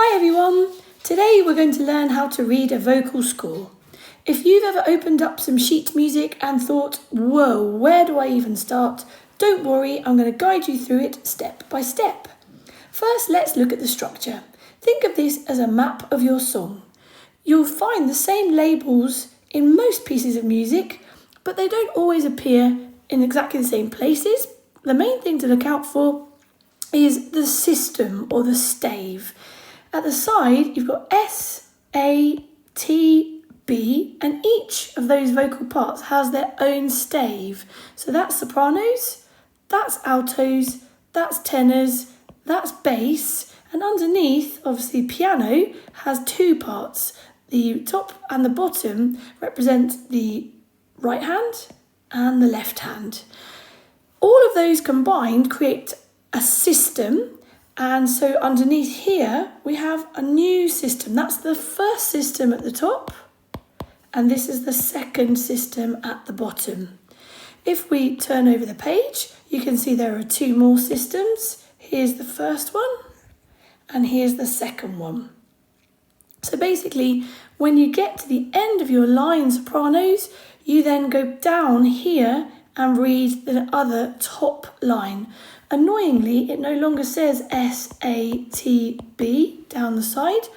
Hi everyone! Today we're going to learn how to read a vocal score. If you've ever opened up some sheet music and thought, whoa, where do I even start? Don't worry, I'm going to guide you through it step by step. First, let's look at the structure. Think of this as a map of your song. You'll find the same labels in most pieces of music, but they don't always appear in exactly the same places. The main thing to look out for is the system or the stave. At the side, you've got S, A, T, B, and each of those vocal parts has their own stave. So that's sopranos, that's altos, that's tenors, that's bass, and underneath, obviously, piano has two parts. The top and the bottom represent the right hand and the left hand. All of those combined create a system. And so underneath here, we have a new system. That's the first system at the top, and this is the second system at the bottom. If we turn over the page, you can see there are two more systems. Here's the first one, and here's the second one. So basically, when you get to the end of your line sopranos, you then go down here and read the other top line. Annoyingly, it no longer says S-A-T-B down the side,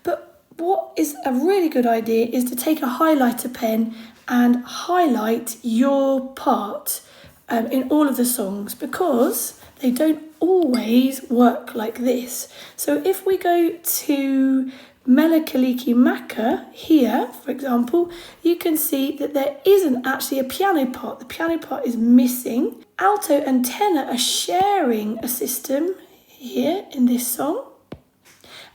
but what is a really good idea is to take a highlighter pen and highlight your part in all of the songs, because they don't always work like this. So if we go to Mele Kaliki Maka here, for example, you can see that there isn't actually a piano part. The piano part is missing. Alto and tenor are sharing a system here in this song,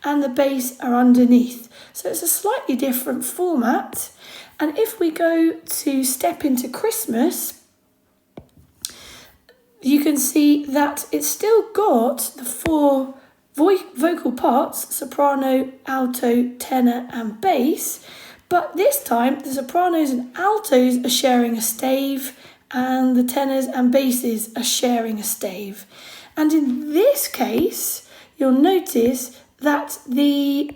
and the bass are underneath. So it's a slightly different format. And if we go to Step Into Christmas, you can see that it's still got the four vocal parts: soprano, alto, tenor and bass, but this time the sopranos and altos are sharing a stave and the tenors and basses are sharing a stave. And in this case, you'll notice that the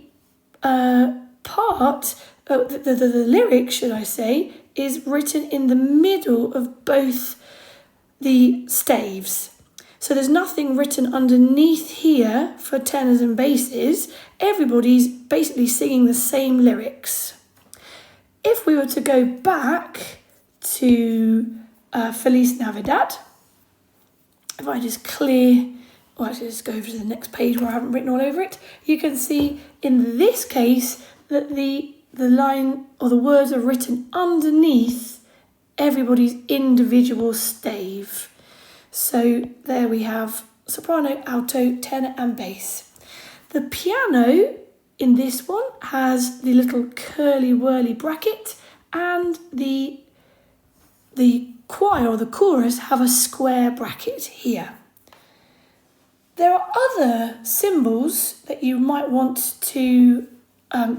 lyric, should I say, is written in the middle of both the staves. So there's nothing written underneath here for tenors and basses. Everybody's basically singing the same lyrics. If we were to go back to Feliz Navidad, if I just just go over to the next page where I haven't written all over it, you can see in this case that the line or the words are written underneath everybody's individual stave. So there we have soprano, alto, tenor and bass. The piano in this one has the little curly whirly bracket, and the choir or the chorus have a square bracket here. There are other symbols that you might want to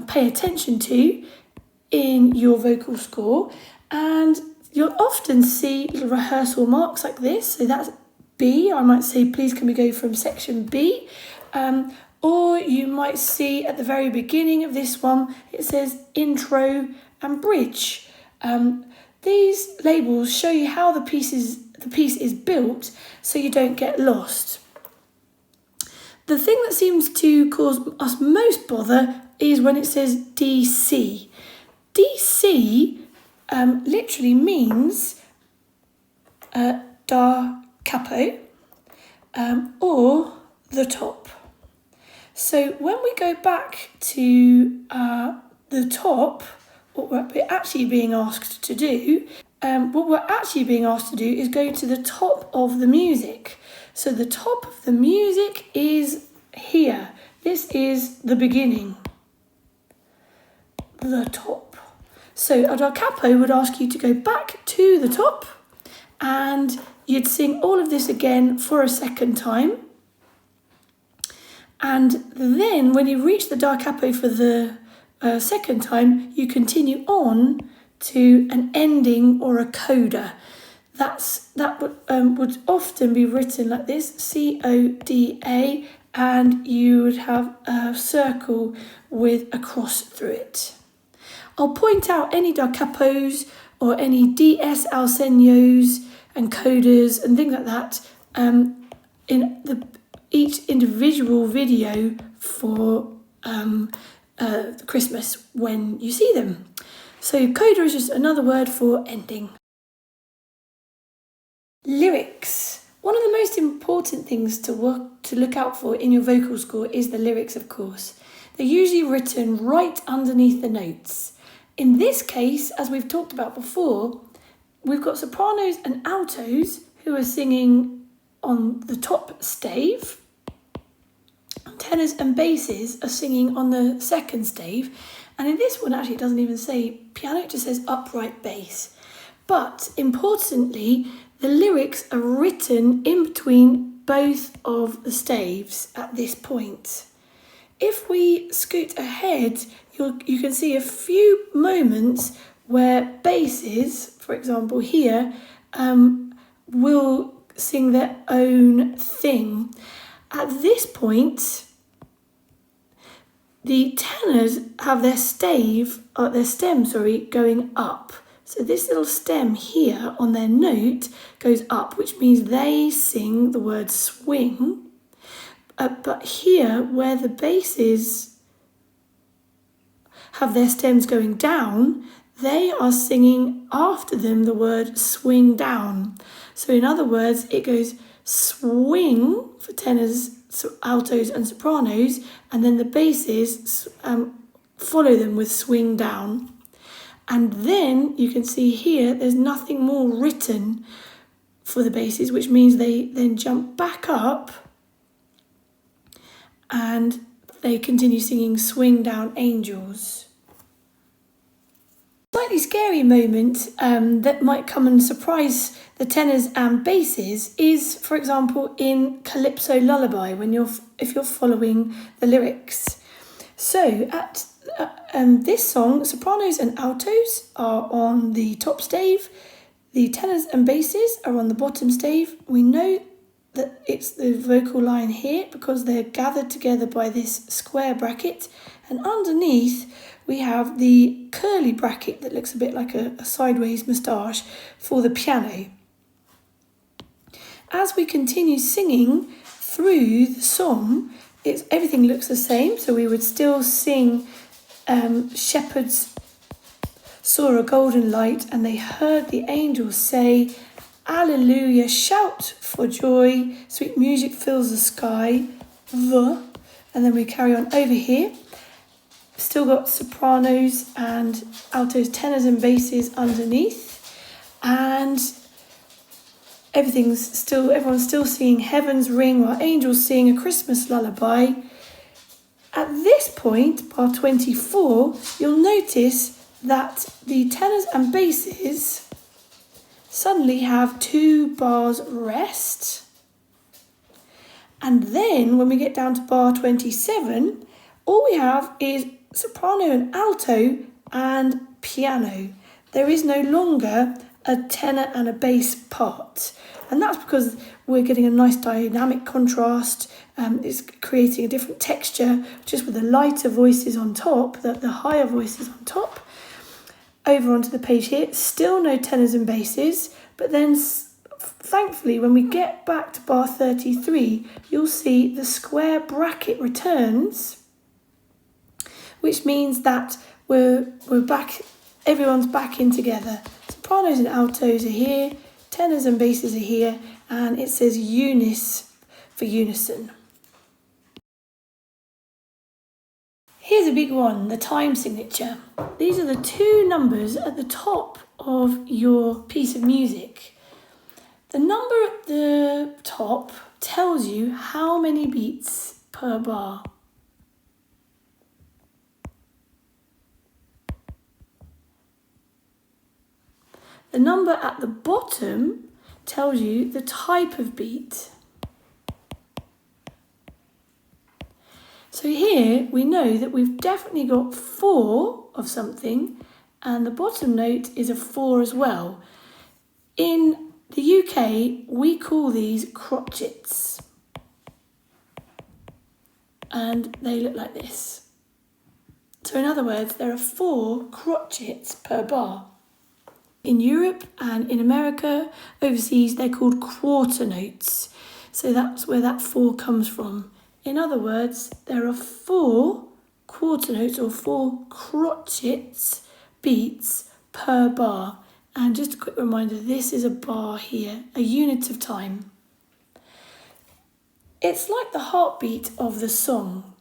pay attention to in your vocal score, and you'll often see little rehearsal marks like this. So that's B. I might say, please can we go from section B? Or you might see at the very beginning of this one, it says intro and bridge. These labels show you how the piece is built so you don't get lost. The thing that seems to cause us most bother is when it says DC. DC literally means da capo or the top. So when we go back to the top, what we're actually being asked to do is go to the top of the music. So the top of the music is here. This is the beginning, the top. So a da capo would ask you to go back to the top, and you'd sing all of this again for a second time. And then when you reach the da capo for the second time, you continue on to an ending or a coda. That would often be written like this: C-O-D-A, and you would have a circle with a cross through it. I'll point out any da capos or any DS Alseños and coders and things like that in each individual video for Christmas when you see them. So coda is just another word for ending. Lyrics. One of the most important things to look out for in your vocal score is the lyrics, of course. They're usually written right underneath the notes. In this case, as we've talked about before, we've got sopranos and altos who are singing on the top stave. Tenors and basses are singing on the second stave. And in this one, actually, it doesn't even say piano, it just says upright bass. But importantly, the lyrics are written in between both of the staves at this point. If we scoot ahead, you can see a few moments where basses, for example here, will sing their own thing. At this point, the tenors have their stem, going up. So this little stem here on their note goes up, which means they sing the word swing. But here, where the basses have their stems going down, they are singing after them the word swing down. So in other words, it goes swing for tenors, altos and sopranos, and then the basses follow them with swing down. And then you can see here there's nothing more written for the basses, which means they then jump back up and they continue singing Swing Down Angels. Slightly scary moment that might come and surprise the tenors and basses is, for example, in Calypso Lullaby, if you're following the lyrics. So at this song, sopranos and altos are on the top stave, the tenors and basses are on the bottom stave. We know that it's the vocal line here because they're gathered together by this square bracket, and underneath we have the curly bracket that looks a bit like a sideways moustache for the piano. As we continue singing through the song, everything looks the same, so we would still sing shepherds saw a golden light and they heard the angels say, Alleluia, shout for joy, sweet music fills the sky, and then we carry on over here. Still got sopranos and altos, tenors and basses underneath, and everyone's still singing Heaven's Ring while angels sing a Christmas lullaby. At this point, bar 24, you'll notice that the tenors and basses suddenly have 2 bars rest. And then when we get down to bar 27, all we have is soprano and alto and piano. There is no longer a tenor and a bass part. And that's because we're getting a nice dynamic contrast. It's creating a different texture just with the lighter voices on top, the higher voices on top. Over onto the page here, still no tenors and basses, but then thankfully when we get back to bar 33, you'll see the square bracket returns, which means that we're back, everyone's back in together. Sopranos and altos are here, tenors and basses are here, and it says unis for unison. Here's a big one, the time signature. These are the 2 numbers at the top of your piece of music. The number at the top tells you how many beats per bar. The number at the bottom tells you the type of beat. So here we know that we've definitely got 4 of something, and the bottom note is a 4 as well. In the UK, we call these crotchets. and they look like this. So in other words, there are 4 crotchets per bar. In Europe and in America, overseas, they're called quarter notes. So that's where that 4 comes from. In other words, there are 4 quarter notes or 4 crotchets, beats per bar. And just a quick reminder, this is a bar here, a unit of time. It's like the heartbeat of the song.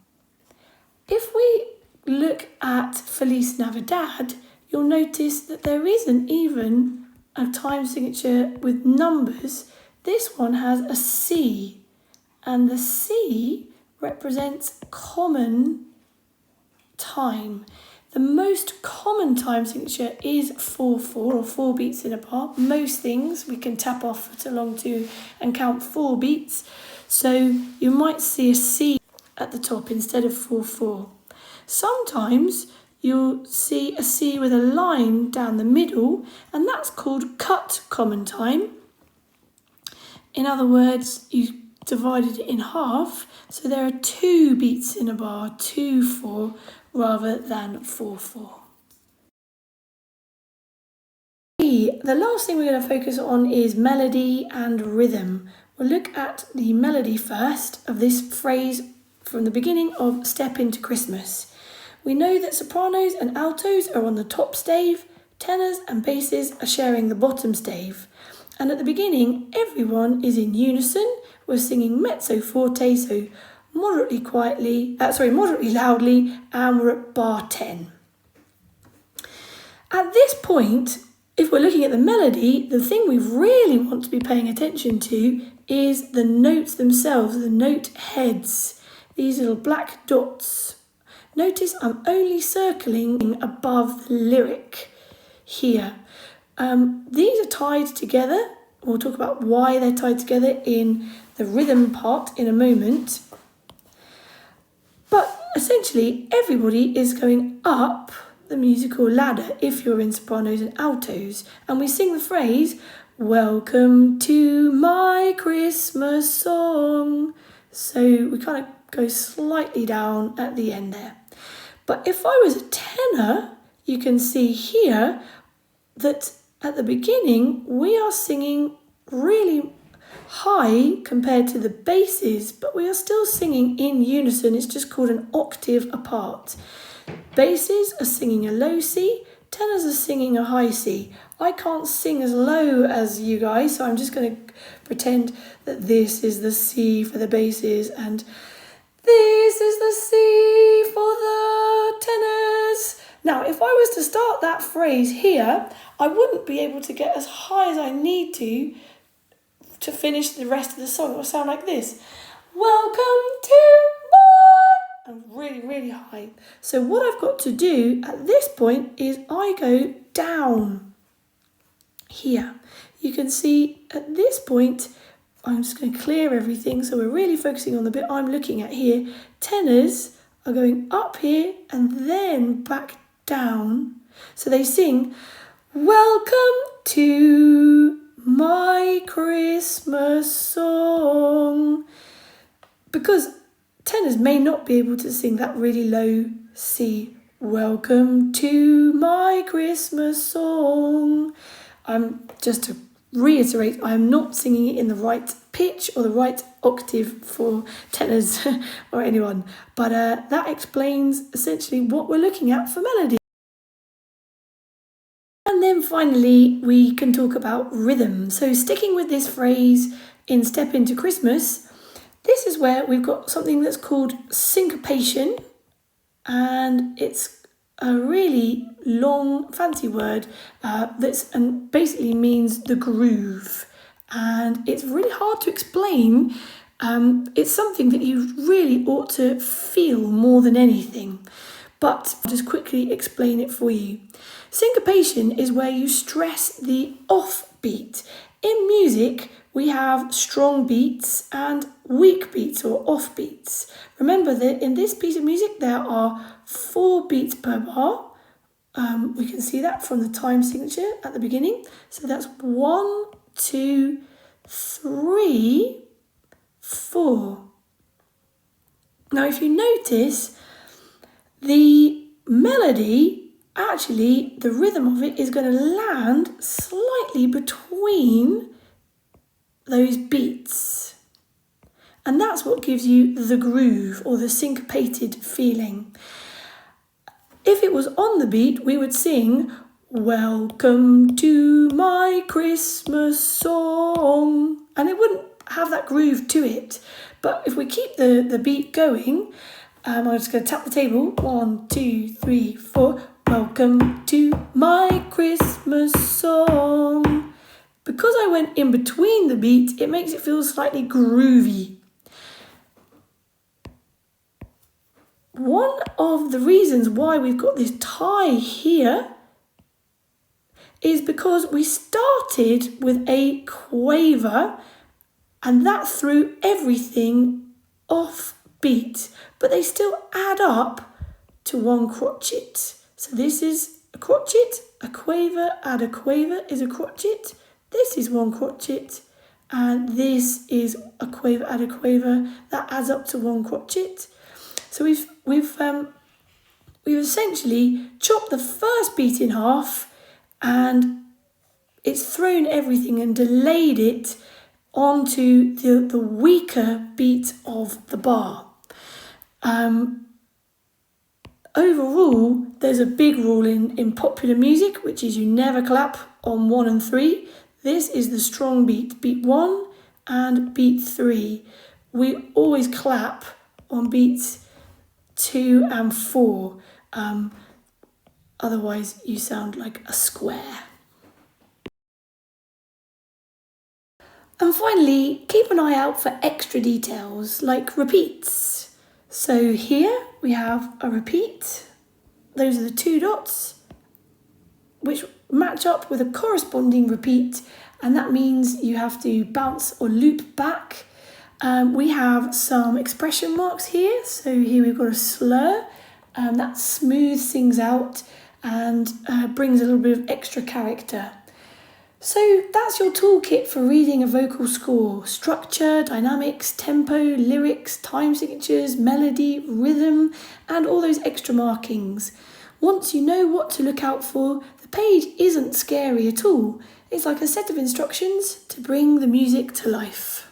If we look at Feliz Navidad, you'll notice that there isn't even a time signature with numbers. This one has a C, and the C represents common time. The most common time signature is 4/4 or 4 beats in a bar. Most things we can tap off to along to and count 4 beats. So you might see a C at the top instead of 4/4. Sometimes you'll see a C with a line down the middle, and that's called cut common time. In other words, you divided it in half, so there are 2 beats in a bar, 2/4, rather than 4/4. The last thing we're going to focus on is melody and rhythm. We'll look at the melody first of this phrase from the beginning of Step Into Christmas. We know that sopranos and altos are on the top stave, tenors and basses are sharing the bottom stave. And at the beginning, everyone is in unison. We're singing mezzo forte, so moderately loudly, and we're at bar 10. At this point, if we're looking at the melody, the thing we really want to be paying attention to is the notes themselves, the note heads, these little black dots. Notice I'm only circling above the lyric here. These are tied together. We'll talk about why they're tied together in the rhythm part in a moment. But essentially, everybody is going up the musical ladder if you're in sopranos and altos. And we sing the phrase, "Welcome to my Christmas song." So we kind of go slightly down at the end there. But if I was a tenor, you can see here that at the beginning we are singing really high compared to the basses, but we are still singing in unison. It's just called an octave apart. Basses are singing a low C, tenors are singing a high C. I can't sing as low as you guys, so I'm just going to pretend that this is the C for the basses and this is the C for the tenors. Now, if I was to start that phrase here, I wouldn't be able to get as high as I need to finish the rest of the song. It will sound like this. Welcome to my... And really, really high. So what I've got to do at this point is I go down here. You can see at this point, I'm just going to clear everything, so we're really focusing on the bit I'm looking at here. Tenors are going up here and then back down. So they sing, "Welcome to my Christmas song." Because tenors may not be able to sing that really low C. "Welcome to my Christmas song." Just to reiterate, I am not singing it in the right pitch or the right octave for tenors or anyone, but that explains essentially what we're looking at for melody. And then finally, we can talk about rhythm. So sticking with this phrase in Step Into Christmas, this is where we've got something that's called syncopation, and it's a really long, fancy word and basically means the groove. And it's really hard to explain. It's something that you really ought to feel more than anything. But I'll just quickly explain it for you. Syncopation is where you stress the off beat. In music, we have strong beats and weak beats or off beats. Remember that in this piece of music, there are 4 beats per bar. We can see that from the time signature at the beginning. So that's 1, 2, 3, 4. Now, if you notice, the melody, actually, the rhythm of it is going to land slightly between those beats. And that's what gives you the groove or the syncopated feeling. If it was on the beat, we would sing, "Welcome to my Christmas song." And it wouldn't have that groove to it. But if we keep the beat going, I'm just going to tap the table. 1, 2, 3, 4. "Welcome to my Christmas song." Because I went in between the beat, it makes it feel slightly groovy. One of the reasons why we've got this tie here is because we started with a quaver and that threw everything off beat, but they still add up to one crotchet. So this is a crotchet, a quaver, add a quaver is a crotchet. This is one crotchet, and this is a quaver, add a quaver, that adds up to one crotchet. So we've essentially chopped the first beat in half, and it's thrown everything and delayed it onto the weaker beat of the bar. Overall, there's a big rule in popular music, which is you never clap on 1 and 3. This is the strong beat, beat 1 and beat 3. We always clap on beats 2 and 4. Otherwise, you sound like a square. And finally, keep an eye out for extra details like repeats. So here we have a repeat. Those are the 2 dots, which match up with a corresponding repeat, and that means you have to bounce or loop back. We have some expression marks here. So here we've got a slur, that smooths things out and brings a little bit of extra character. So that's your toolkit for reading a vocal score: structure, dynamics, tempo, lyrics, time signatures, melody, rhythm, and all those extra markings. Once you know what to look out for, the page isn't scary at all. It's like a set of instructions to bring the music to life.